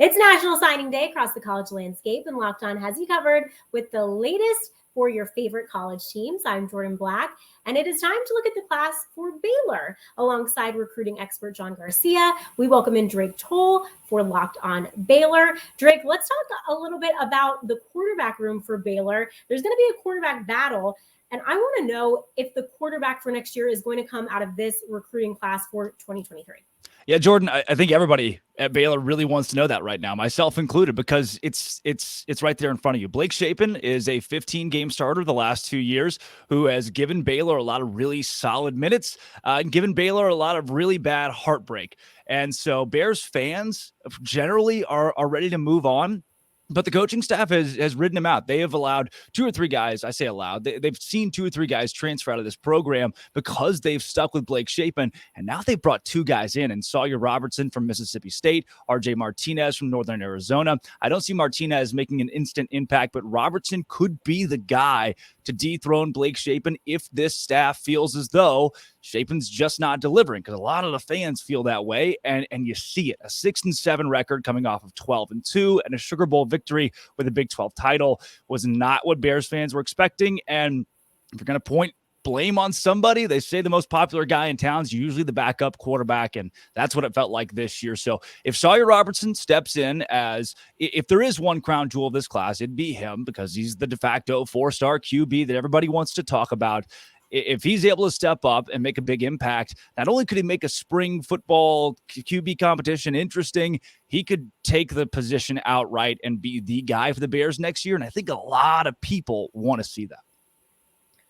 It's National Signing Day across the college landscape, and Locked On has you covered with the latest for your favorite college teams. I'm Jourdan Black, and it is time to look at the class for Baylor. Alongside recruiting expert Jon Garcia, we welcome in Drake Toll for Locked On Baylor. Drake, let's talk a little bit about the quarterback room for Baylor. There's going to be a quarterback battle, and I want to know if the quarterback for next year is going to come out of this recruiting class for 2023. Yeah, Jourdan, I think everybody at Baylor really wants to know that right now, myself included, because it's right there in front of you. Blake Shapen is a 15-game starter the last 2 years who has given Baylor a lot of really solid minutes and given Baylor a lot of really bad heartbreak. And so Bears fans generally are ready to move on. But the coaching staff has ridden him out. They have allowed 2 or 3 guys, I say allowed, they've seen 2 or 3 guys transfer out of this program because they've stuck with Blake Shapen. And now they've brought 2 guys in, and Sawyer Robertson from Mississippi State, RJ Martinez from Northern Arizona. I don't see Martinez making an instant impact, but Robertson could be the guy to dethrone Blake Shapen if this staff feels as though Shapen's just not delivering, because a lot of the fans feel that way, and you see it. A 6-7 record coming off of 12-2 and a Sugar Bowl victory with a Big 12 title was not what Bears fans were expecting. And if you're going to point blame on somebody, they say the most popular guy in town is usually the backup quarterback, and that's what it felt like this year. So if Sawyer Robertson steps in as, if there is one crown jewel of this class, it'd be him, because he's the de facto 4-star QB that everybody wants to talk about. If he's able to step up and make a big impact, not only could he make a spring football QB competition interesting, he could take the position outright and be the guy for the Bears next year. And I think a lot of people want to see that.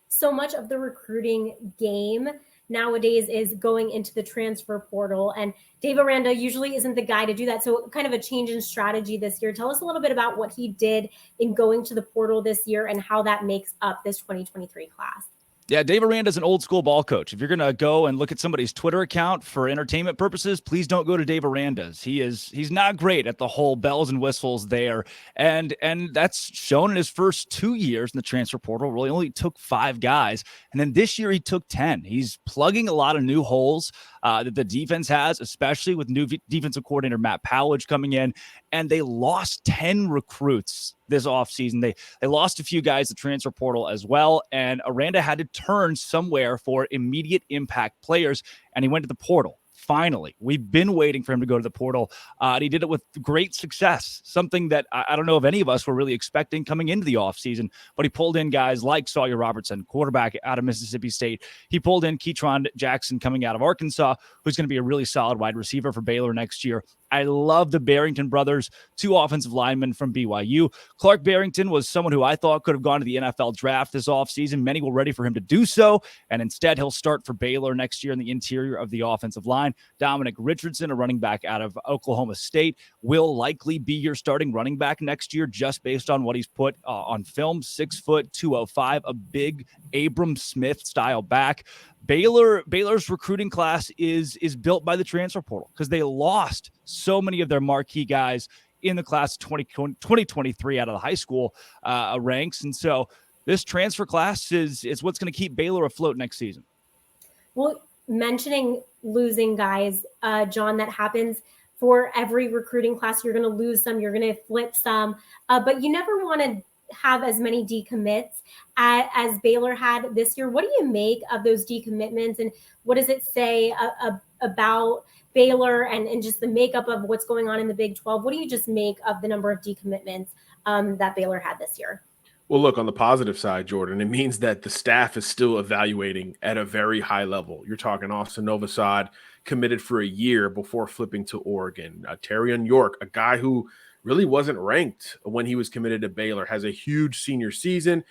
So much of the recruiting game nowadays is going into the transfer portal, and Dave Aranda usually isn't the guy to do that. So kind of a change in strategy this year. Tell us a little bit about what he did in going to the portal this year and how that makes up this 2023 class. Yeah, Dave Aranda's an old school ball coach. If you're going to go and look at somebody's Twitter account for entertainment purposes, please don't go to Dave Aranda's. He's not great at the whole bells and whistles there. And that's shown in his first 2 years in the transfer portal. Really only took 5 guys. And then this year he took 10. He's plugging a lot of new holes that the defense has, especially with new defensive coordinator Matt Powledge coming in. And they lost 10 recruits this offseason. They lost a few guys to transfer portal as well, and Aranda had to turn somewhere for immediate impact players, and he went to the portal. Finally, we've been waiting for him to go to the portal, and he did it with great success, something that I don't know if any of us were really expecting coming into the offseason, but he pulled in guys like Sawyer Robertson, quarterback out of Mississippi State. He pulled in Keytron Jackson coming out of Arkansas, who's going to be a really solid wide receiver for Baylor next year. I love the Barrington brothers, 2 offensive linemen from BYU. Clark Barrington was someone who I thought could have gone to the NFL draft this offseason. Many were ready for him to do so, and instead he'll start for Baylor next year in the interior of the offensive line. Dominic Richardson, a running back out of Oklahoma State, will likely be your starting running back next year just based on what he's put on film. 6 foot, 205, a big Abram Smith-style back. Baylor's recruiting class is built by the transfer portal because they lost so many of their marquee guys in the class of 2023 out of the high school ranks. And so this transfer class is what's going to keep Baylor afloat next season. Well, mentioning losing guys, Jon, that happens for every recruiting class. You're going to lose some, you're going to flip some, but you never want to have as many decommits as Baylor had this year. What do you make of those decommitments, and what does it say about Baylor and just the makeup of what's going on in the Big 12? What do you just make of the number of decommitments that Baylor had this year? Well, look, on the positive side, Jourdan, it means that the staff is still evaluating at a very high level. You're talking Austin Novosad, committed for a year before flipping to Oregon. Terrion York, a guy who really wasn't ranked when he was committed to Baylor, has a huge senior season.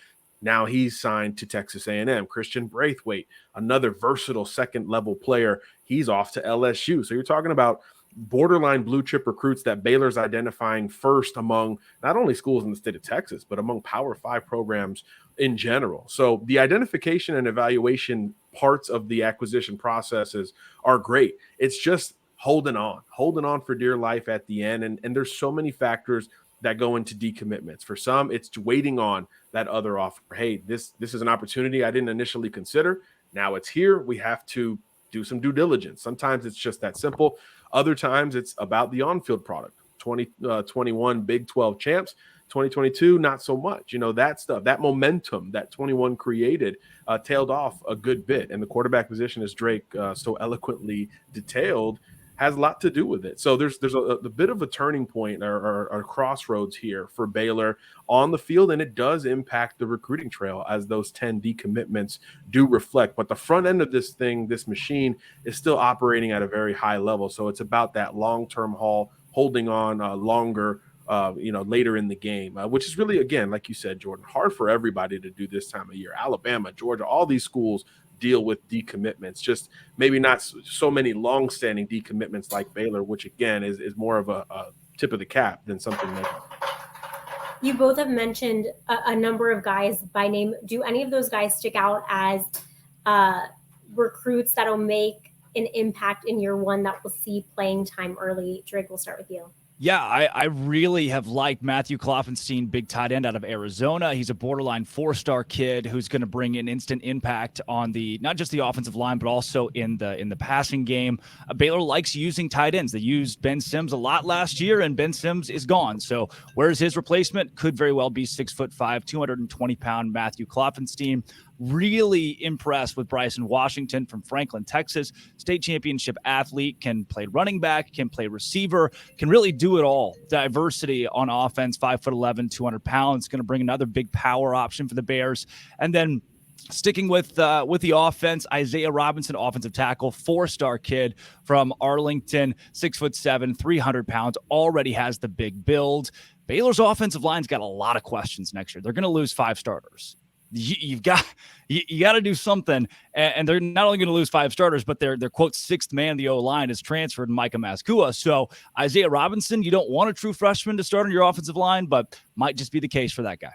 Now he's signed to Texas A&M. Christian Braithwaite, another versatile second-level player, he's off to LSU. So you're talking about borderline blue chip recruits that Baylor's identifying first among not only schools in the state of Texas, but among Power 5 programs in general. So the identification and evaluation parts of the acquisition processes are great. It's just holding on for dear life at the end. And there's so many factors that go into decommitments. For some, it's waiting on that other offer. Hey, this is an opportunity I didn't initially consider. Now it's here. We have to do some due diligence. Sometimes it's just that simple. Other times it's about the on-field product. 2021 Big 12 champs. 2022, not so much. That stuff, that momentum that 21 created tailed off a good bit. And the quarterback position, as Drake so eloquently detailed, has a lot to do with it. So there's a bit of a turning point or crossroads here for Baylor on the field, and it does impact the recruiting trail as those 10 decommitments do reflect. But the front end of this machine is still operating at a very high level. So it's about that long-term haul, holding on longer, later in the game, which is really, again, like you said, Jourdan, hard for everybody to do this time of year. Alabama, Georgia, all these schools deal with decommitments, just maybe not so many long-standing decommitments like Baylor, which again is more of a tip of the cap than something negative. You both have mentioned a number of guys by name. Do any of those guys stick out as recruits that'll make an impact in year one that will see playing time early? Drake, we'll start with you. Yeah, I really have liked Matthew Kloffenstein, big tight end out of Arizona. He's a borderline 4-star kid who's going to bring an instant impact on not just the offensive line, but also in the passing game. Baylor likes using tight ends. They used Ben Sims a lot last year, and Ben Sims is gone. So where's his replacement? Could very well be 6'5", 220-pound Matthew Kloffenstein. Really impressed with Bryson Washington from Franklin, Texas. State championship athlete, can play running back, can play receiver, can really do it all. Diversity on offense, 5'11", 200 pounds. Going to bring another big power option for the Bears. And then sticking with the offense, Isaiah Robinson, offensive tackle, 4-star kid from Arlington, 6'7", 300 pounds, already has the big build. Baylor's offensive line's got a lot of questions next year. They're going to lose 5 starters. You got to do something, and they're not only going to lose 5 starters, but their quote 6th man, the O-line, is transferred, Micah Maskua. So Isaiah Robinson, you don't want a true freshman to start on your offensive line, but might just be the case for that guy.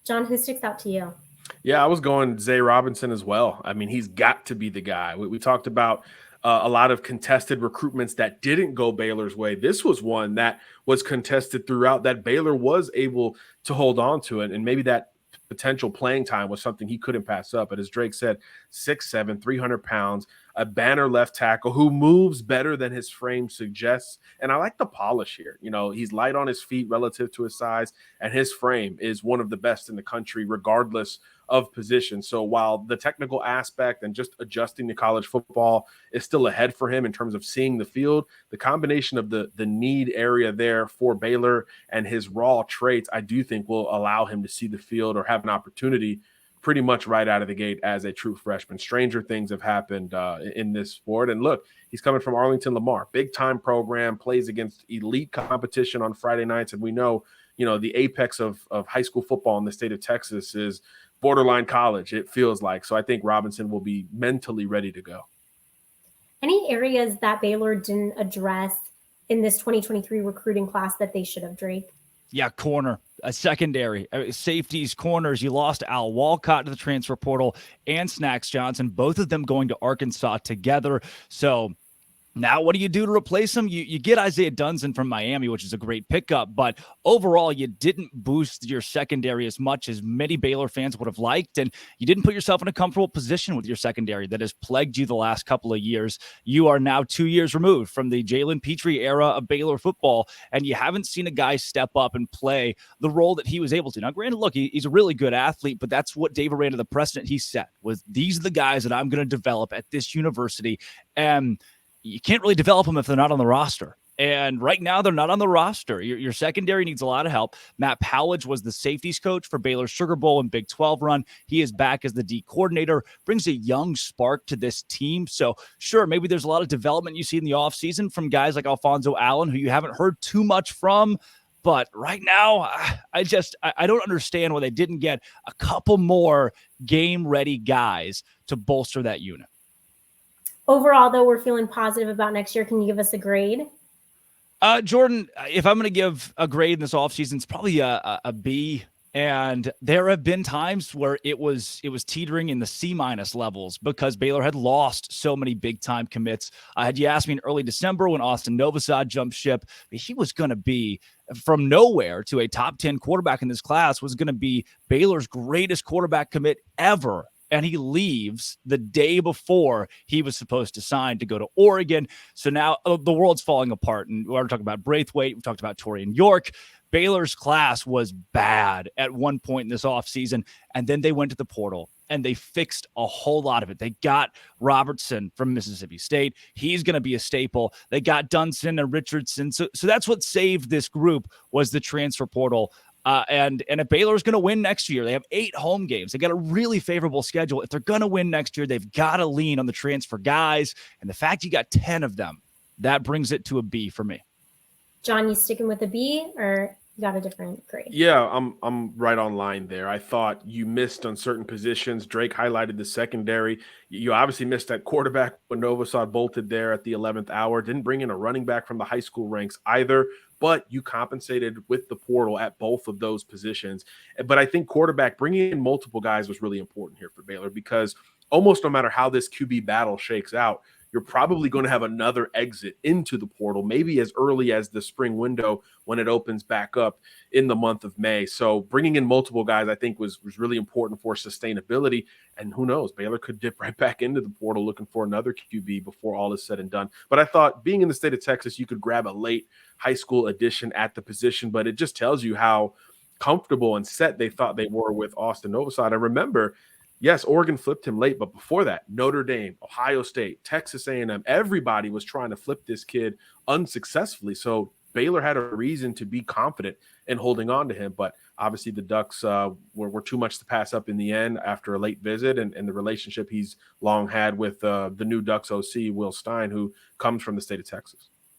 John, who sticks out to you? Yeah, I was going Zay Robinson as well. I mean, he's got to be the guy. We talked about a lot of contested recruitments that didn't go Baylor's way. This was one that was contested throughout, that Baylor was able to hold on to it, and maybe that potential playing time was something he couldn't pass up. But as Drake said, 6'7", 300 pounds, a banner left tackle who moves better than his frame suggests. And I like the polish here. He's light on his feet relative to his size, and his frame is one of the best in the country, regardless of position. So while the technical aspect and just adjusting to college football is still ahead for him in terms of seeing the field, the combination of the need area there for Baylor and his raw traits, I do think will allow him to see the field or have an opportunity pretty much right out of the gate as a true freshman. Stranger things have happened in this sport. And look, he's coming from Arlington Lamar, big time program, plays against elite competition on Friday nights. And we know, the apex of high school football in the state of Texas is borderline college, it feels like. So I think Robinson will be mentally ready to go. Any areas that Baylor didn't address in this 2023 recruiting class that they should have, Drake? Yeah, corner, a secondary, safeties, corners. You lost Al Walcott to the transfer portal and Snacks Johnson, both of them going to Arkansas together. So now what do you do to replace him? You get Isaiah Dunson from Miami, which is a great pickup, but overall you didn't boost your secondary as much as many Baylor fans would have liked, and you didn't put yourself in a comfortable position with your secondary that has plagued you the last couple of years. You are now 2 years removed from the Jalen Petrie era of Baylor football, and you haven't seen a guy step up and play the role that he was able to. Now, granted, look, he's a really good athlete, but that's what Dave Aranda, the precedent he set, was these are the guys that I'm going to develop at this university, and you can't really develop them if they're not on the roster. And right now, they're not on the roster. Your secondary needs a lot of help. Matt Powledge was the safeties coach for Baylor's Sugar Bowl and Big 12 run. He is back as the D coordinator, brings a young spark to this team. So sure, maybe there's a lot of development you see in the offseason from guys like Alfonso Allen, who you haven't heard too much from. But right now, I don't understand why they didn't get a couple more game-ready guys to bolster that unit. Overall, though, we're feeling positive about next year. Can you give us a grade? Jourdan, if I'm going to give a grade in this offseason, it's probably a B. And there have been times where it was teetering in the C- levels because Baylor had lost so many big-time commits. Had you asked me in early December when Austin Novosad jumped ship, he was going to be from nowhere to a top 10 quarterback in this class, was going to be Baylor's greatest quarterback commit ever. and he leaves the day before he was supposed to sign to go to Oregon. So now the world's falling apart. And we're talking about Braithwaite. We talked about Torian York. Baylor's class was bad at one point in this offseason, and then they went to the portal and they fixed a whole lot of it. They got Robertson from Mississippi State. He's going to be a staple. They got Dunson and Richardson. So that's what saved this group, was the transfer portal. And if Baylor's going to win next year, they have 8 home games. They got a really favorable schedule. If they're going to win next year, they've got to lean on the transfer guys. And the fact you got 10 of them, that brings it to a B for me. John, you sticking with a B, or you got a different grade? Yeah, I'm right on line there. I thought you missed on certain positions. Drake highlighted the secondary. You obviously missed that quarterback when Novosad bolted there at the 11th hour. Didn't bring in a running back from the high school ranks either, but you compensated with the portal at both of those positions. But I think quarterback, bringing in multiple guys was really important here for Baylor, because almost no matter how this QB battle shakes out, you're probably going to have another exit into the portal, maybe as early as the spring window when it opens back up in the month of May. So bringing in multiple guys, I think, was really important for sustainability. And who knows, Baylor could dip right back into the portal looking for another QB before all is said and done. But I thought, being in the state of Texas, you could grab a late high school addition at the position, but it just tells you how comfortable and set they thought they were with Austin Novosad. I remember, yes, Oregon flipped him late, but before that, Notre Dame, Ohio State, Texas A&M, everybody was trying to flip this kid unsuccessfully. So Baylor had a reason to be confident in holding on to him. But obviously the Ducks were too much to pass up in the end after a late visit, and the relationship he's long had with the new Ducks OC, Will Stein, who comes from the state of Texas.